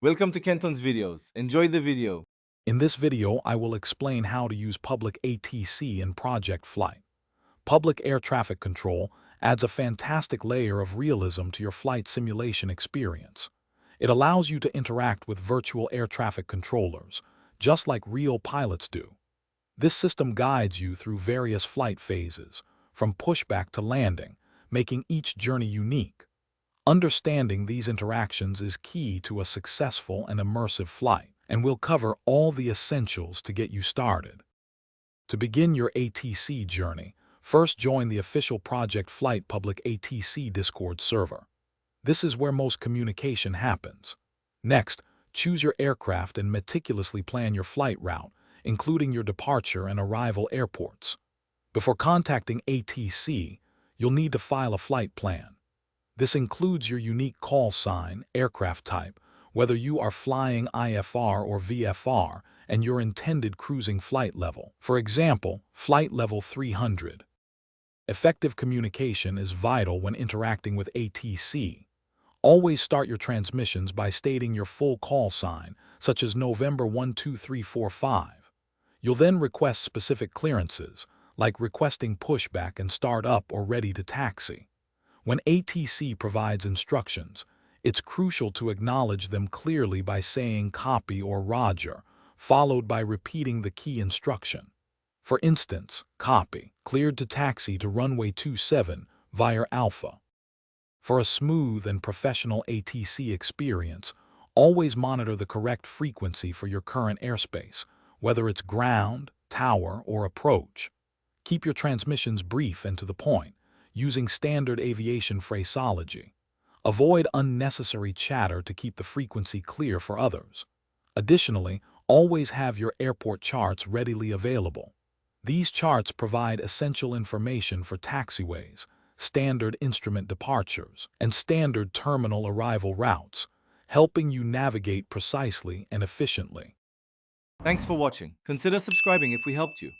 Welcome to Kenton's videos. Enjoy the video. In this video, I will explain how to use public ATC in project flight. Public air traffic control adds a fantastic layer of realism to your flight simulation experience. It allows you to interact with virtual air traffic controllers, just like real pilots do. This system guides you through various flight phases, from pushback to landing, making each journey unique. Understanding these interactions is key to a successful and immersive flight, and we'll cover all the essentials to get you started. To begin your ATC journey, first join the official Project Flight Public ATC Discord server. This is where most communication happens. Next, choose your aircraft and meticulously plan your flight route, including your departure and arrival airports. Before contacting ATC, you'll need to file a flight plan. This includes your unique call sign, aircraft type, whether you are flying IFR or VFR, and your intended cruising flight level. For example, flight level 300. Effective communication is vital when interacting with ATC. Always start your transmissions by stating your full call sign, such as November 12345. You'll then request specific clearances, like requesting pushback and start up or ready to taxi. When ATC provides instructions, it's crucial to acknowledge them clearly by saying copy or roger, followed by repeating the key instruction. For instance, copy, cleared to taxi to runway 27 via Alpha. For a smooth and professional ATC experience, always monitor the correct frequency for your current airspace, whether it's ground, tower, or approach. Keep your transmissions brief and to the point, using standard aviation phraseology. Avoid unnecessary chatter to keep the frequency clear for others. Additionally, always have your airport charts readily available. These charts provide essential information for taxiways, standard instrument departures, and standard terminal arrival routes, helping you navigate precisely and efficiently. Thanks for watching. Consider subscribing if we helped you.